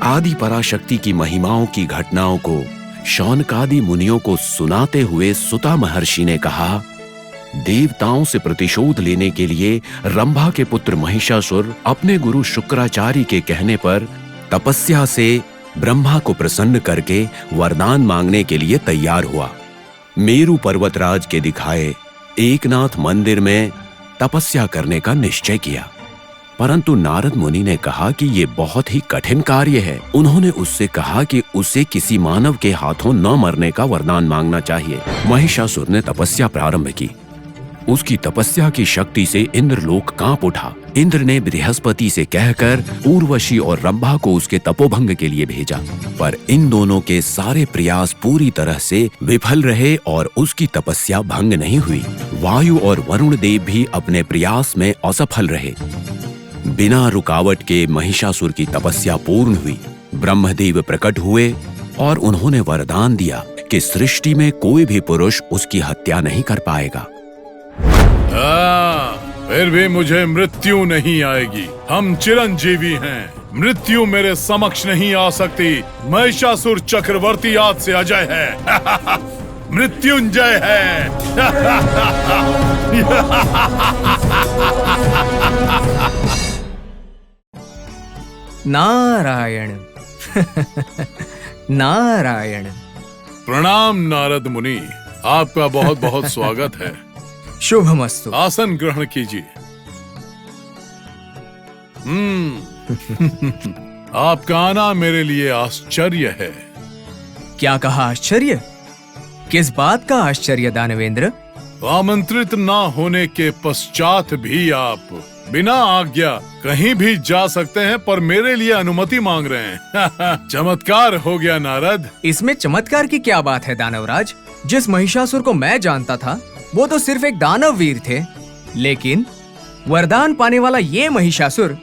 आदि पराशक्ति की महिमाओं की घटनाओं को शौनकादि मुनियों को सुनाते हुए सुता महर्षि ने कहा, देवताओं से प्रतिशोध लेने के लिए रंभा के पुत्र महिषासुर अपने गुरु शुक्राचार्य के कहने पर तपस्या से ब्रह्मा को प्रसन्न करके वरदान मांगने के लिए तैयार हुआ। मेरु पर्वतराज के दिखाए एकनाथ मंदिर में तपस्या करने का निश्चय किया, परंतु नारद मुनि ने कहा कि ये बहुत ही कठिन कार्य है। उन्होंने उससे कहा कि उसे किसी मानव के हाथों न मरने का वरदान मांगना चाहिए। महिषासुर ने तपस्या प्रारंभ की। उसकी तपस्या की शक्ति से इंद्रलोक कांप उठा। इंद्र ने बृहस्पति से कहकर उर्वशी और रंभा को उसके तपोभंग के लिए भेजा, पर इन दोनों के सारे प्रयास पूरी तरह से विफल रहे और उसकी तपस्या भंग नहीं हुई। वायु और वरुण देव भी अपने प्रयास में असफल रहे। बिना रुकावट के महिषासुर की तपस्या पूर्ण हुई। ब्रह्मदेव प्रकट हुए और उन्होंने वरदान दिया कि सृष्टि में कोई भी पुरुष उसकी हत्या नहीं कर पाएगा। फिर भी मुझे मृत्यु नहीं आएगी। हम चिरंजीवी हैं। मृत्यु मेरे समक्ष नहीं आ सकती। महिषासुर चक्रवर्ती आज से अजय है। मृत्युंजय है। नारायण। नारायण। प्रणाम नारद मुनि, आपका बहुत बहुत स्वागत है। शुभमस्तु। आसन ग्रहण कीजिए। आपका आना मेरे लिए आश्चर्य है। क्या कहा आश्चर्य? किस बात का आश्चर्य दानवेंद्र? आमंत्रित ना होने के पश्चात भी आप बिना आज्ञा कहीं भी जा सकते हैं, पर मेरे लिए अनुमति मांग रहे हैं। चमत्कार हो गया नारद। इसमें चमत्कार की क्या बात है दानवराज? जिस महिषासुर को मैं जानता था वो तो सिर्फ एक दानव वीर थे, लेकिन वरदान पाने वाला ये महिषासुर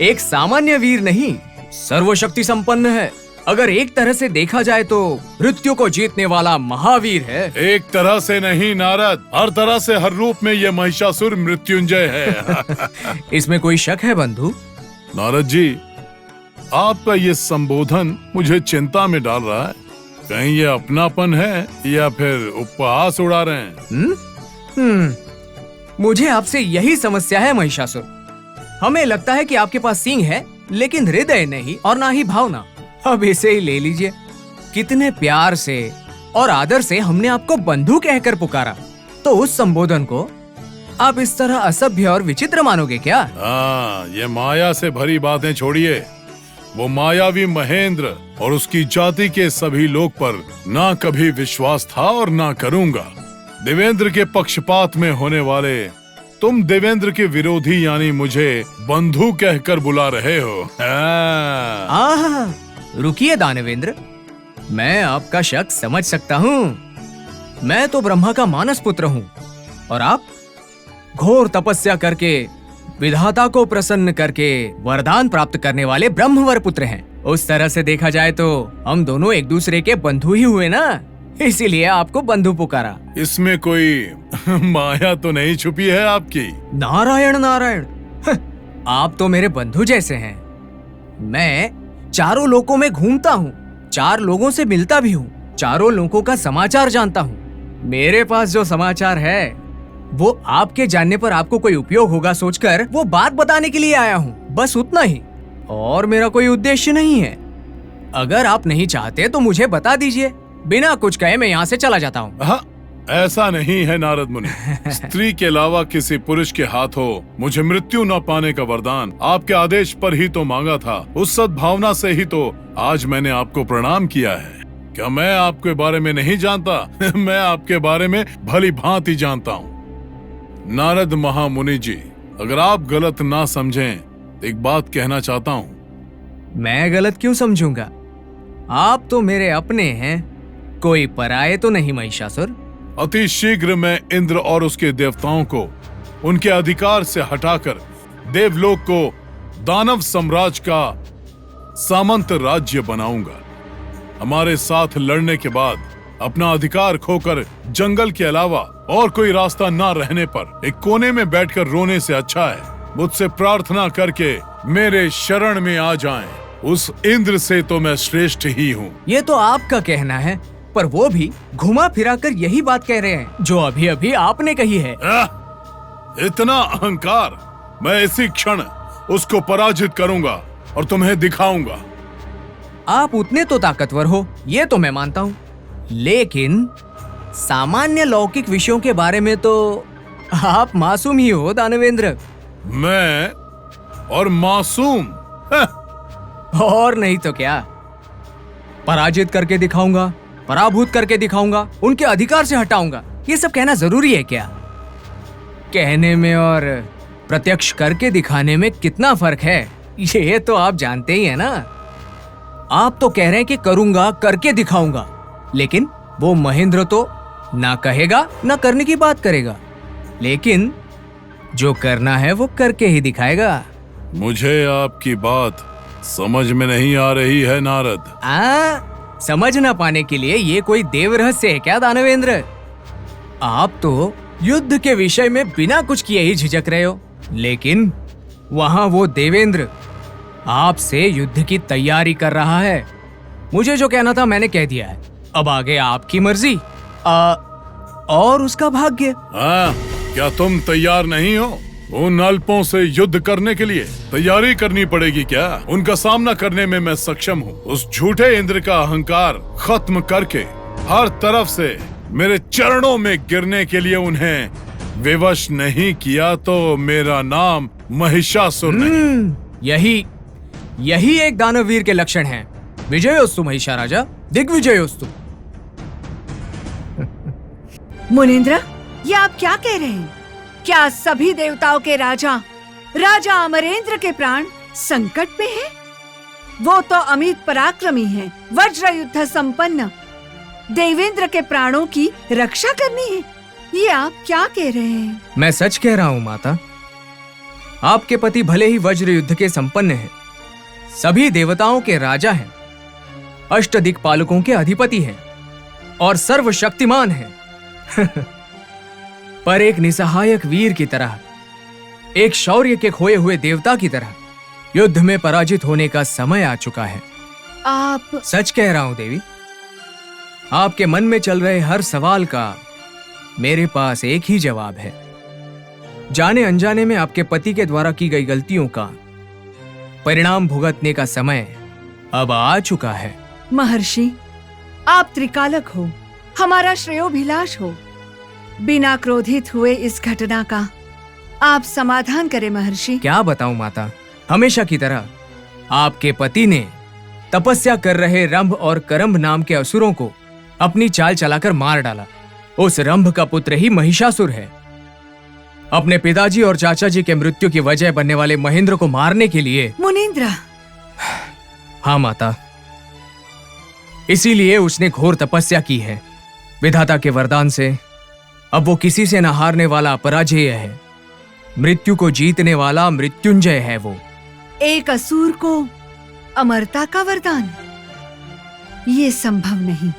एक सामान्य वीर नहीं, सर्वशक्ति संपन्न है। अगर एक तरह से देखा जाए तो मृत्यु को जीतने वाला महावीर है। एक तरह से नहीं नारद, हर तरह से, हर रूप में ये महिषासुर मृत्युंजय है। इसमें कोई शक है बंधु? नारद जी, आपका ये संबोधन मुझे चिंता में डाल रहा है। कहीं ये अपनापन है या फिर उपहास उड़ा रहे हैं? मुझे आपसे यही समस्या है महिषासुर। हमें लगता है कि आपके पास सींग है, लेकिन हृदय नहीं और ना ही भावना। अब इसे ही ले लीजिए। कितने प्यार से और आदर से हमने आपको बंधु कहकर पुकारा, तो उस संबोधन को आप इस तरह असभ्य और विचित्र मानोगे क्या? ये माया से भरी बातें छोड़िए। वो मायावी महेंद्र और उसकी जाति के सभी लोग पर ना कभी विश्वास था और ना करूंगा। देवेंद्र के पक्षपात में होने वाले तुम देवेंद्र के विरोधी यानी मुझे बंधु कहकर बुला रहे हो। रुकिए दानवेंद्र, मैं आपका शक समझ सकता हूँ। मैं तो ब्रह्मा का मानस पुत्र हूँ और आप घोर तपस्या करके विधाता को प्रसन्न करके वरदान प्राप्त करने वाले ब्रह्मवर पुत्र हैं। उस तरह से देखा जाए तो हम दोनों एक दूसरे के बंधु ही हुए ना, इसीलिए आपको बंधु पुकारा। इसमें कोई माया तो नहीं छुपी है आपकी? नारायण नारायण, आप तो मेरे बंधु जैसे हैं। मैं चारों लोकों में घूमता हूँ, 4 लोगों से मिलता भी हूँ, चारों लोगों का समाचार जानता हूँ। मेरे पास जो समाचार है वो आपके जानने पर आपको कोई उपयोग होगा सोचकर वो बात बताने के लिए आया हूँ, बस उतना ही। और मेरा कोई उद्देश्य नहीं है। अगर आप नहीं चाहते तो मुझे बता दीजिए, बिना कुछ कहे मैं यहाँ से चला जाता हूँ। ऐसा नहीं है नारद मुनि। स्त्री के अलावा किसी पुरुष के हाथों मुझे मृत्यु न पाने का वरदान आपके आदेश पर ही तो मांगा था। उस सद्भावना से ही तो आज मैंने आपको प्रणाम किया है। क्या मैं आपके बारे में नहीं जानता? मैं आपके बारे में भली भांति जानता हूँ। नारद महामुनि जी, अगर आप गलत ना समझें, एक बात कहना चाहता हूँ। मैं गलत क्यों समझूंगा? आप तो मेरे अपने हैं, कोई पराये तो नहीं महिषासुर। अति शीघ्र मैं इंद्र और उसके देवताओं को उनके अधिकार से हटाकर देवलोक को दानव साम्राज्य का सामंत राज्य बनाऊंगा। हमारे साथ लड़ने के बाद अपना अधिकार खोकर जंगल के अलावा और कोई रास्ता ना रहने पर एक कोने में बैठकर रोने से अच्छा है मुझसे प्रार्थना करके मेरे शरण में आ जाएं उस इंद्र से तो मैं श्रेष्ठ ही हूँ। ये तो आपका कहना है, पर वो भी घुमा फिरा कर यही बात कह रहे हैं जो अभी अभी आपने कही है। इतना अहंकार! मैं इसी क्षण उसको पराजित करूंगा और तुम्हें दिखाऊंगा। आप उतने तो ताकतवर हो, ये तो मैं मानता हूँ, लेकिन सामान्य लौकिक विषयों के बारे में तो आप मासूम ही हो दानवेंद्र। मैं और मासूम? और नहीं तो क्या, पराजित करके दिखाऊंगा, पराभूत करके दिखाऊंगा, उनके अधिकार से हटाऊंगा। ये सब कहना जरूरी है क्या? कहने में और प्रत्यक्ष करके दिखाने में कितना फर्क है, ये तो आप जानते ही है ना। आप तो कह रहे हैं कि करूंगा, करके दिखाऊंगा, लेकिन वो महेंद्र तो ना कहेगा ना करने की बात करेगा, लेकिन जो करना है वो करके ही दिखाएगा। मुझे आपकी बात समझ में नहीं आ रही है नारद। समझ ना पाने के लिए ये कोई देव रहस्य है क्या दानवेंद्र? आप तो युद्ध के विषय में बिना कुछ किए ही झिझक रहे हो, लेकिन वहां वो देवेंद्र आपसे युद्ध की तैयारी कर रहा है। मुझे जो कहना था मैंने कह दिया है, अब आगे आपकी मर्जी और उसका भाग्य। क्या तुम तैयार नहीं हो? उन अल्पों से युद्ध करने के लिए तैयारी करनी पड़ेगी क्या? उनका सामना करने में मैं सक्षम हूँ। उस झूठे इंद्र का अहंकार खत्म करके हर तरफ से मेरे चरणों में गिरने के लिए उन्हें विवश नहीं किया तो मेरा नाम महिषासुर नहीं। यही एक दानववीर के लक्षण हैं। विजयोस्तु महिषा राजा, दिग्विजयोस्तु। मुनींद्र, ये आप क्या कह रहे हैं? क्या सभी देवताओं के राजा अमरेंद्र के प्राण संकट में हैं? वो तो अमित पराक्रमी हैं, वज्र युद्ध संपन्न। देवेंद्र के प्राणों की रक्षा करनी है, ये आप क्या कह रहे हैं? मैं सच कह रहा हूँ माता। आपके पति भले ही वज्र युद्ध के संपन्न हैं, सभी देवताओं के राजा हैं, अष्टदिक्पालकों के अधिपति हैं और सर्वशक्तिमान हैं, पर एक निसहायक वीर की तरह, एक शौर्य के खोए हुए देवता की तरह युद्ध में पराजित होने का समय आ चुका है। आप सच कह रहा हूं देवी। आपके मन में चल रहे हर सवाल का मेरे पास एक ही जवाब है। जाने अनजाने में आपके पति के द्वारा की गई गलतियों का परिणाम भुगतने का समय अब आ चुका है। महर्षि, आप त्रिकालक हो, हमारा श्रेयोभिलाष हो। बिना क्रोधित हुए इस घटना का आप समाधान करें महर्षि। क्या बताऊं माता, हमेशा की तरह आपके पति ने तपस्या कर रहे रंभ और करंभ नाम के असुरों को अपनी चाल चलाकर मार डाला। उस रंभ का पुत्र ही महिषासुर है। अपने पिताजी और चाचा जी के मृत्यु की वजह बनने वाले महेंद्र को मारने के लिए मुनींद्र। हाँ माता, इसीलिए उसने घोर तपस्या की है। विधाता के वरदान से अब वो किसी से न हारने वाला अपराजेय है, मृत्यु को जीतने वाला मृत्युंजय है। वो एक असुर को अमरता का वरदान, ये संभव नहीं।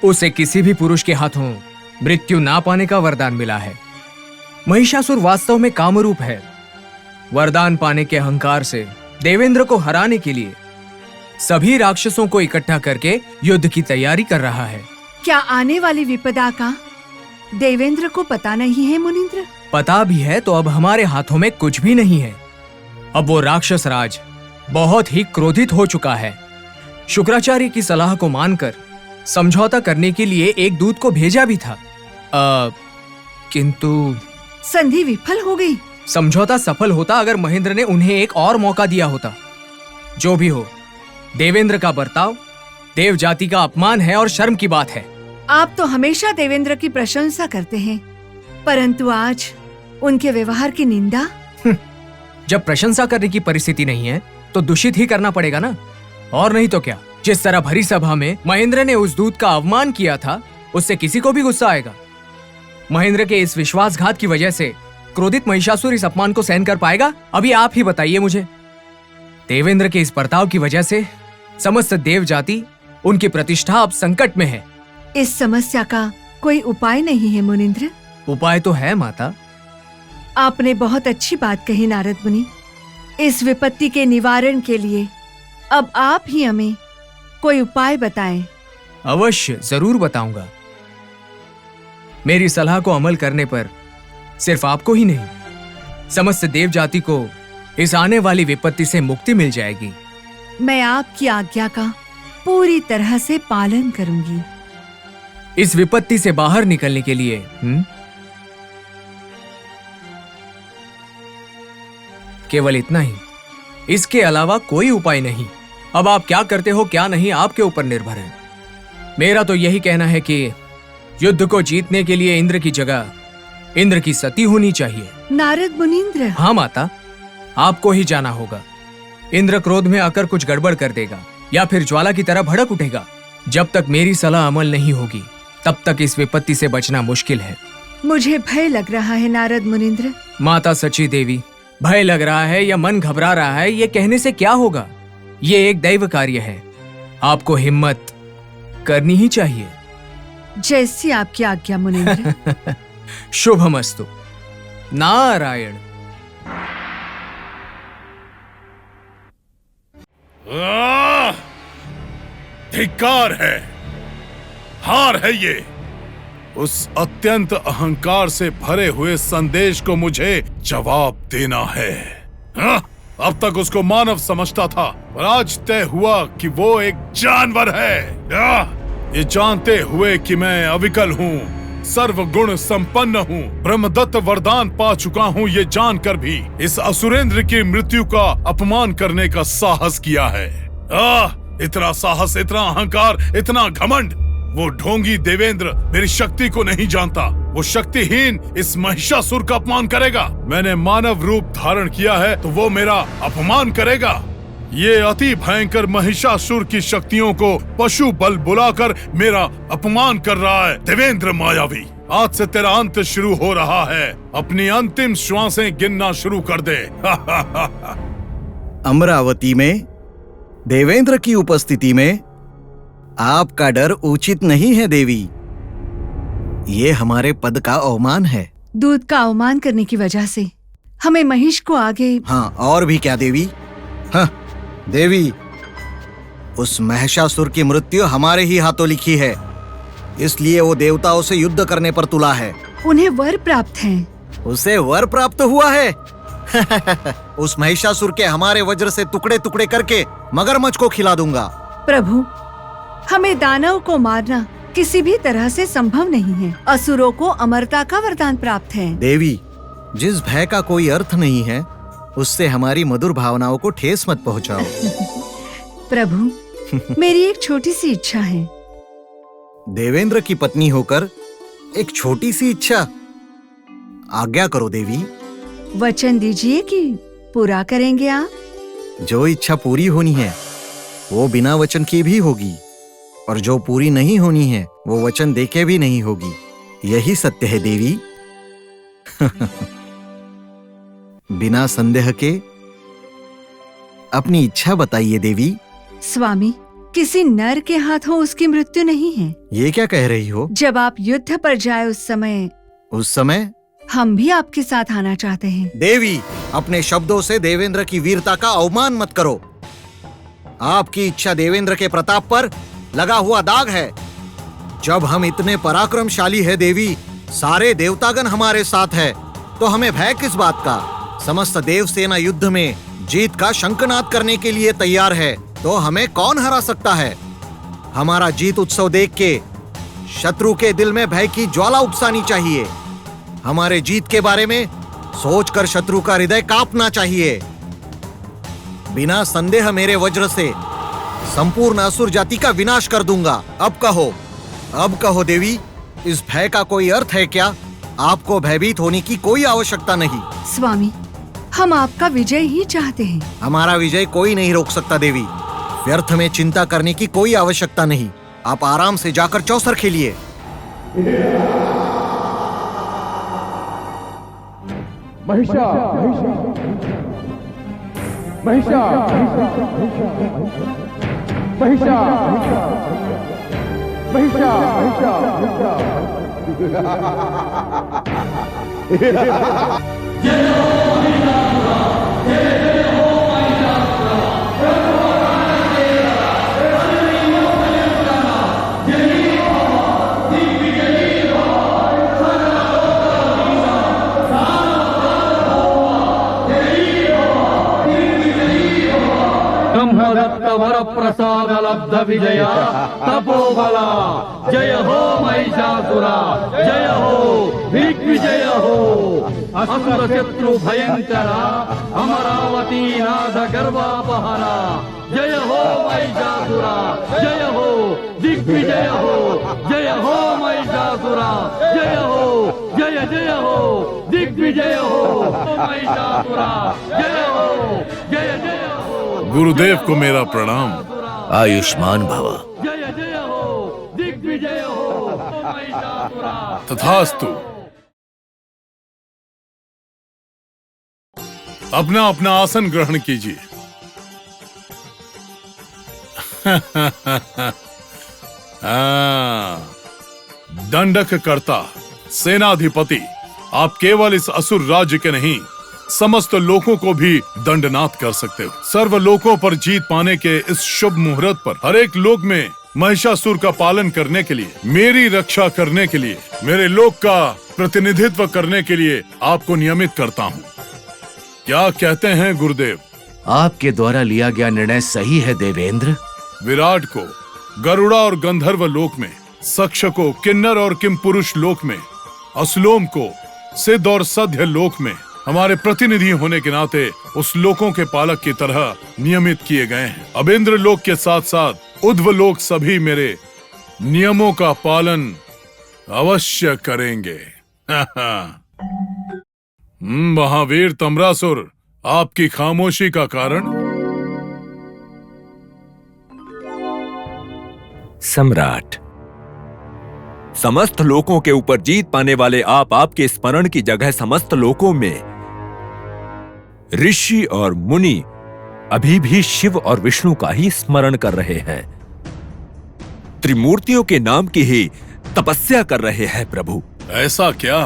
उसे किसी भी पुरुष के हाथों मृत्यु ना पाने का वरदान मिला है। महिषासुर वास्तव में कामरूप है। वरदान पाने के अहंकार से देवेंद्र को हराने के लिए सभी राक्षसों को इकट्ठा करके युद्ध की तैयारी कर रहा है। क्या आने वाली विपदा का देवेंद्र को पता नहीं है मुनींद्र? पता भी है तो अब हमारे हाथों में कुछ भी नहीं है। अब वो राक्षस राज बहुत ही क्रोधित हो चुका है। शुक्राचार्य की सलाह को मानकर समझौता करने के लिए एक दूत को भेजा भी था, किंतु संधि विफल हो गई। समझौता सफल होता अगर महेंद्र ने उन्हें एक और मौका दिया होता। जो भी हो, देवेंद्र का बर्ताव देव जाति का अपमान है और शर्म की बात है। आप तो हमेशा देवेंद्र की प्रशंसा करते हैं, परंतु आज उनके व्यवहार की निंदा। जब प्रशंसा करने की परिस्थिति नहीं है तो दूषित ही करना पड़ेगा ना, और नहीं तो क्या। जिस तरह भरी सभा में महेंद्र ने उस दूत का अवमान किया था, उससे किसी को भी गुस्सा आएगा। महेंद्र के इस विश्वासघात की वजह से क्रोधित महिषासुर इस अपमान को सहन कर पाएगा? अभी आप ही बताइए मुझे। देवेंद्र के इस बर्ताव की वजह से समस्त देव जाति, उनकी प्रतिष्ठा अब संकट में है। इस समस्या का कोई उपाय नहीं है मुनींद्र? उपाय तो है माता। आपने बहुत अच्छी बात कही नारद मुनि। इस विपत्ति के निवारण के लिए अब आप ही हमें कोई उपाय बताएं। अवश्य, जरूर बताऊंगा। मेरी सलाह को अमल करने पर सिर्फ आपको ही नहीं, समस्त देव जाति को इस आने वाली विपत्ति से मुक्ति मिल जाएगी। मैं आपकी आज्ञा का पूरी तरह से पालन करूंगी। इस विपत्ति से बाहर निकलने के लिए केवल इतना ही, इसके अलावा कोई उपाय नहीं। अब आप क्या करते हो क्या नहीं, आपके ऊपर निर्भर है। मेरा तो यही कहना है कि युद्ध को जीतने के लिए इंद्र की जगह इंद्र की सती होनी चाहिए। नारद मुनींद्र। हाँ माता, आपको ही जाना होगा। इंद्र क्रोध में आकर कुछ गड़बड़ कर देगा या फिर ज्वाला की तरह भड़क उठेगा। जब तक मेरी सलाह अमल नहीं होगी तब तक इस विपत्ति से बचना मुश्किल है। मुझे भय लग रहा है नारद मुनींद्र। माता सची देवी, भय लग रहा है या मन घबरा रहा है, ये कहने से क्या होगा। ये एक दैव कार्य है, आपको हिम्मत करनी ही चाहिए। जैसी आपकी आज्ञा मुनींद्र। शुभमस्तु। नारायण। धिक्कार है, हार है ये। उस अत्यंत अहंकार से भरे हुए संदेश को मुझे जवाब देना है। अब तक उसको मानव समझता था, पर आज तय हुआ कि वो एक जानवर है। ये जानते हुए कि मैं अविकल हूँ, सर्वगुण संपन्न हूँ, ब्रह्मदत्त वरदान पा चुका हूँ, ये जानकर भी इस असुरेंद्र की मृत्यु का अपमान करने का साहस किया है। इतना साहस, इतना अहंकार, इतना घमंड। वो ढोंगी देवेंद्र मेरी शक्ति को नहीं जानता। वो शक्तिहीन इस महिषासुर का अपमान करेगा। मैंने मानव रूप धारण किया है तो वो मेरा अपमान करेगा। ये अति भयंकर महिषासुर की शक्तियों को पशु बल बुलाकर मेरा अपमान कर रहा है। देवेंद्र मायावी, आज से तेरा अंत शुरू हो रहा है। अपनी अंतिम श्वासें गिनना शुरू कर दे। अमरावती में देवेंद्र की उपस्थिति में आपका डर उचित नहीं है देवी। ये हमारे पद का अवमान है। दूध का अवमान करने की वजह से हमें महिष को आगे। हाँ, और भी क्या देवी। हाँ देवी, उस महिषासुर की मृत्यु हमारे ही हाथों लिखी है, इसलिए वो देवताओं से युद्ध करने पर तुला है। उन्हें वर प्राप्त है। उसे वर प्राप्त हुआ है। उस महिषासुर के हमारे वज्र से टुकड़े टुकड़े करके मगरमच्छ को खिला दूंगा। प्रभु, हमें दानव को मारना किसी भी तरह से संभव नहीं है। असुरों को अमरता का वरदान प्राप्त है। देवी, जिस भय का कोई अर्थ नहीं है उससे हमारी मधुर भावनाओं को ठेस मत पहुंचाओ। प्रभु, मेरी एक छोटी सी इच्छा है। देवेंद्र की पत्नी होकर एक छोटी सी इच्छा, आज्ञा करो देवी। वचन दीजिए कि पूरा करेंगे आप। जो इच्छा पूरी होनी है वो बिना वचन की भी होगी, और जो पूरी नहीं होनी है वो वचन देके भी नहीं होगी। यही सत्य है देवी। बिना संदेह के अपनी इच्छा बताइए देवी। स्वामी, किसी नर के हाथों उसकी मृत्यु नहीं है। ये क्या कह रही हो? जब आप युद्ध पर जाए उस समय हम भी आपके साथ आना चाहते हैं। देवी, अपने शब्दों से देवेंद्र की वीरता का अवमान मत करो। आपकी इच्छा देवेंद्र के प्रताप पर लगा हुआ दाग है। जब हम इतने पराक्रमशाली है देवी, सारे देवतागण हमारे साथ है, तो हमें भय किस बात का। समस्त देव सेना युद्ध में जीत का शंखनाद करने के लिए तैयार है, तो हमें कौन हरा सकता है। हमारा जीत उत्सव देख के शत्रु के दिल में भय की ज्वाला उपसानी चाहिए। हमारे जीत के बारे में सोचकर शत्रु का हृदय कांपना चाहिए। बिना संदेह मेरे वज्र से संपूर्ण असुर जाति का विनाश कर दूंगा। अब कहो देवी, इस भय का कोई अर्थ है क्या? आपको भयभीत होने की कोई आवश्यकता नहीं। स्वामी, हम आपका विजय ही चाहते हैं। हमारा विजय कोई नहीं रोक सकता देवी। व्यर्थ में चिंता करने की कोई आवश्यकता नहीं। आप आराम से जाकर चौसर खेलिए। ब्रह्मदत्त वर प्रसाद लब्ध विजया तपोबला जय हो महिषासुरा जय हो दिग्विजय हो असुर शत्रु भयंकरा अमरावती नाद गर्वापहरा जय हो महिषासुरा जय हो दिग्विजय हो जय हो महिषासुरा जय हो जय जय हो दिग्विजय हो महिषासुरा जय हो जय जय हो। गुरुदेव को मेरा प्रणाम। आयुष्मान भव। जय जय हो दिग्विजय हो महिषासुरा। तथास्तु। अपना अपना आसन ग्रहण कीजिए। दंडक कर्ता, सेनाधिपति, आप केवल इस असुर राज्य के नहीं समस्त लोकों को भी दंडनाथ कर सकते हो। सर्व लोकों पर जीत पाने के इस शुभ मुहूर्त पर हर एक लोक में महिषासुर का पालन करने के लिए, मेरी रक्षा करने के लिए, मेरे लोक का प्रतिनिधित्व करने के लिए आपको नियमित करता हूँ। क्या कहते हैं गुरुदेव? आपके द्वारा लिया गया निर्णय सही है देवेंद्र। विराट को गरुड़ा और गंधर्व लोक में, सक्ष को किन्नर और किमपुरुष लोक में, असलोम को सिद्ध और सध्य लोक में हमारे प्रतिनिधि होने के नाते उस लोकों के पालक की तरह नियमित किए गए हैं। अब इंद्र लोक के साथ साथ उध्व लोक सभी मेरे नियमों का पालन अवश्य करेंगे। महावीर तम्रासुर, आपकी खामोशी का कारण? सम्राट, समस्त लोकों के ऊपर जीत पाने वाले आप, आपके स्मरण की जगह समस्त लोकों में ऋषि और मुनि अभी भी शिव और विष्णु का ही स्मरण कर रहे हैं, त्रिमूर्तियों के नाम की ही तपस्या कर रहे हैं प्रभु। ऐसा क्या?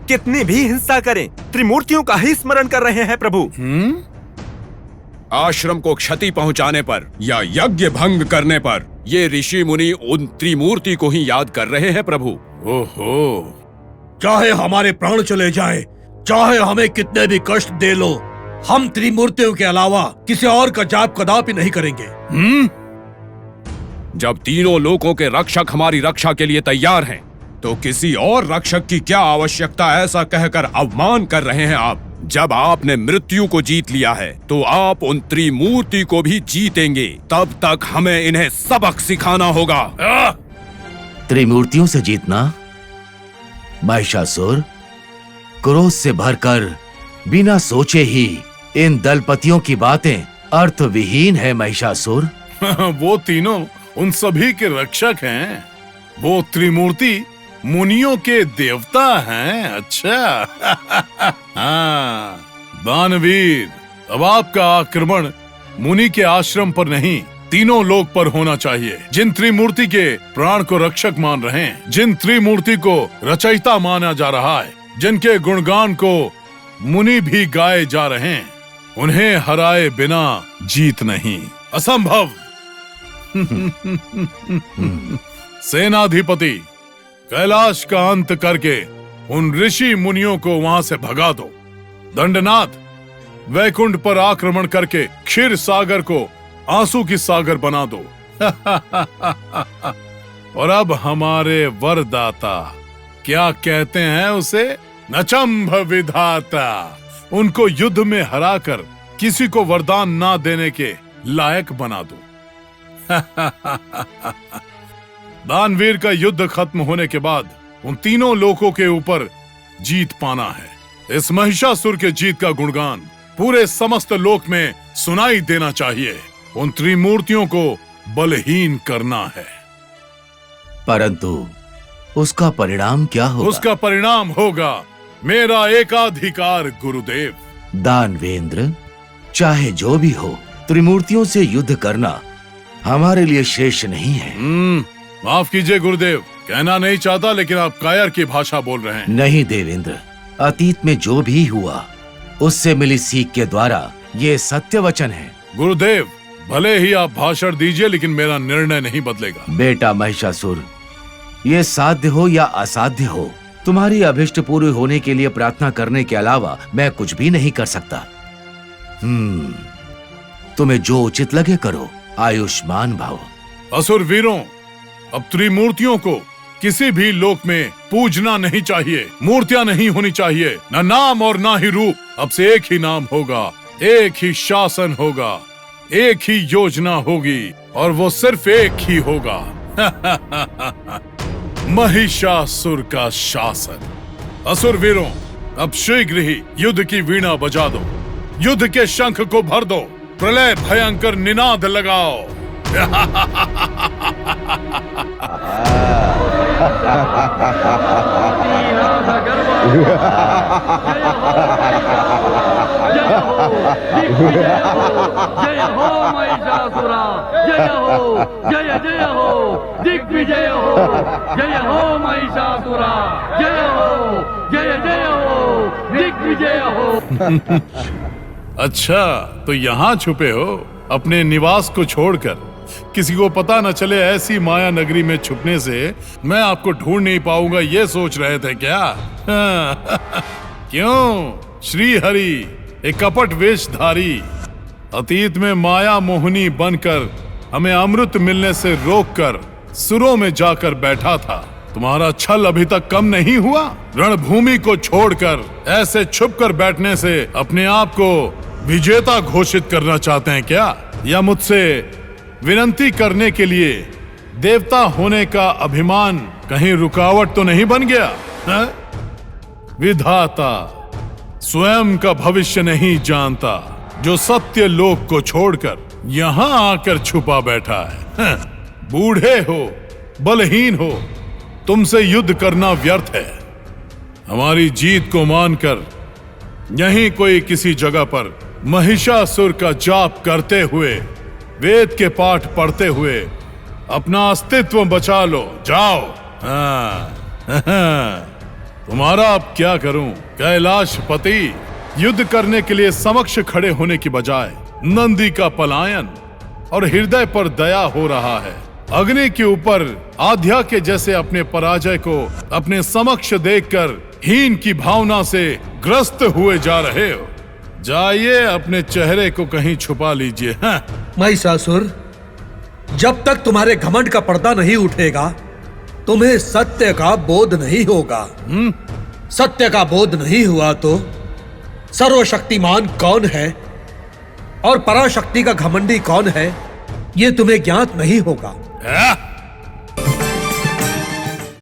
कितनी भी हिंसा करें, त्रिमूर्तियों का ही स्मरण कर रहे हैं प्रभु। आश्रम को क्षति पहुंचाने पर या यज्ञ भंग करने पर ये ऋषि मुनि उन त्रिमूर्ति को ही याद कर रहे हैं प्रभु। ओहो, चाहे हमारे प्राण चले जाएं, चाहे हमें कितने भी कष्ट दे लो, हम त्रिमूर्तियों के अलावा किसी और का जाप कदापि नहीं करेंगे। जब तीनों लोकों के रक्षक हमारी रक्षा के लिए तैयार हैं, तो किसी और रक्षक की क्या आवश्यकता, ऐसा कहकर अवमान कर रहे हैं आप। जब आपने मृत्यु को जीत लिया है, तो आप उन त्रिमूर्ति को भी जीतेंगे। तब तक हमें इन्हें सबक सिखाना होगा। त्रिमूर्तियों से जीतना? महिषासुर, क्रोध से भरकर बिना सोचे ही इन दलपतियों की बातें अर्थविहीन है महिषासुर। वो तीनों उन सभी के रक्षक हैं। वो त्रिमूर्ति मुनियों के देवता हैं। अच्छा। हाँ, दानवीर, अब आपका आक्रमण मुनि के आश्रम पर नहीं, तीनों लोक पर होना चाहिए। जिन त्रिमूर्ति के प्राण को रक्षक मान रहे हैं, जिन त्रिमूर्ति को रचयिता माना जा रहा है, जिनके गुणगान को मुनि भी गाए जा रहे हैं, उन्हें हराए बिना जीत नहीं। असंभव। सेनाधिपति, कैलाश का अंत करके उन ऋषि मुनियों को वहां से भगा दो। दंडनाथ, वैकुंठ पर आक्रमण करके क्षीर सागर को आंसू की सागर बना दो। और अब हमारे वरदाता, क्या कहते हैं उसे, नचंभ विधाता, उनको युद्ध में हराकर किसी को वरदान ना देने के लायक बना दो। दानवीर का युद्ध खत्म होने के बाद उन तीनों लोकों के ऊपर जीत पाना है। इस महिषासुर के जीत का गुणगान पूरे समस्त लोक में सुनाई देना चाहिए। उन त्रिमूर्तियों को बलहीन करना है। परंतु उसका परिणाम क्या होगा? उसका परिणाम होगा मेरा एकाधिकार गुरुदेव। दानवेंद्र, चाहे जो भी हो, त्रिमूर्तियों से युद्ध करना हमारे लिए शेष नहीं है। माफ कीजिए गुरुदेव, कहना नहीं चाहता, लेकिन आप कायर की भाषा बोल रहे हैं। नहीं देवेंद्र, अतीत में जो भी हुआ उससे मिली सीख के द्वारा ये सत्य वचन है। गुरुदेव, भले ही आप भाषण दीजिए, लेकिन मेरा निर्णय नहीं बदलेगा। बेटा महिषासुर, ये साध्य हो या असाध्य हो, तुम्हारी अभिष्ट पूरी होने के लिए प्रार्थना करने के अलावा मैं कुछ भी नहीं कर सकता। तुम्हें जो उचित लगे करो। आयुष्मान भव। असुर वीरों, अब त्रिमूर्तियों को किसी भी लोक में पूजना नहीं चाहिए। मूर्तियां नहीं होनी चाहिए, न नाम और ना ही रूप। अब से एक ही नाम होगा, एक ही शासन होगा, एक ही योजना होगी, और वो सिर्फ एक ही होगा। महिषासुर का शासन। असुर वीरों, अब शीघ्र ही युद्ध की वीणा बजा दो, युद्ध के शंख को भर दो, प्रलय भयंकर निनाद लगाओ। जय हो महिषासुरा, जय हो, जय जय हो, दिग्विजय हो। जय हो महिषासुरा, जय हो, जय जय हो, दिग्विजय हो। अच्छा, तो यहाँ छुपे हो, अपने निवास को छोड़कर। किसी को पता न चले ऐसी माया नगरी में छुपने से मैं आपको ढूंढ नहीं पाऊंगा, ये सोच रहे थे क्या? क्यों? श्री हरि एक कपट वेशधारी अतीत में माया मोहिनी बनकर हमें अमृत मिलने से रोककर सुरों में जाकर बैठा था। तुम्हारा छल अभी तक कम नहीं हुआ? रणभूमि को छोड़कर ऐसे छुपकर बैठने से अपने आप को विजेता घोषित करना चाहते हैं क्या? या मुझसे विनती करने के लिए देवता होने का अभिमान कहीं रुकावट तो नहीं बन गया है? विधाता स्वयं का भविष्य नहीं जानता, जो सत्य लोक को छोड़कर यहाँ आकर छुपा बैठा है। बूढ़े हो, बलहीन हो, तुमसे युद्ध करना व्यर्थ है। हमारी जीत को मानकर यहीं कोई किसी जगह पर महिषासुर का जाप करते हुए, वेद के पाठ पढ़ते हुए अपना अस्तित्व बचा लो। जाओ। तुम्हारा अब क्या करूं? कैलाशपति, युद्ध करने के लिए समक्ष खड़े होने की बजाय नंदी का पलायन और हृदय पर दया हो रहा है। अग्नि के ऊपर आध्या के जैसे अपने पराजय को अपने समक्ष देखकर हीन की भावना से ग्रस्त हुए जा रहे हो। जाइए, अपने चेहरे को कहीं छुपा लीजिए। महिषासुर, जब तक तुम्हारे घमंड का पर्दा नहीं उठेगा, तुम्हें सत्य का बोध नहीं होगा। सत्य का बोध नहीं हुआ तो सर्वशक्तिमान कौन है और पराशक्ति का घमंडी कौन है, ये तुम्हें ज्ञात नहीं होगा।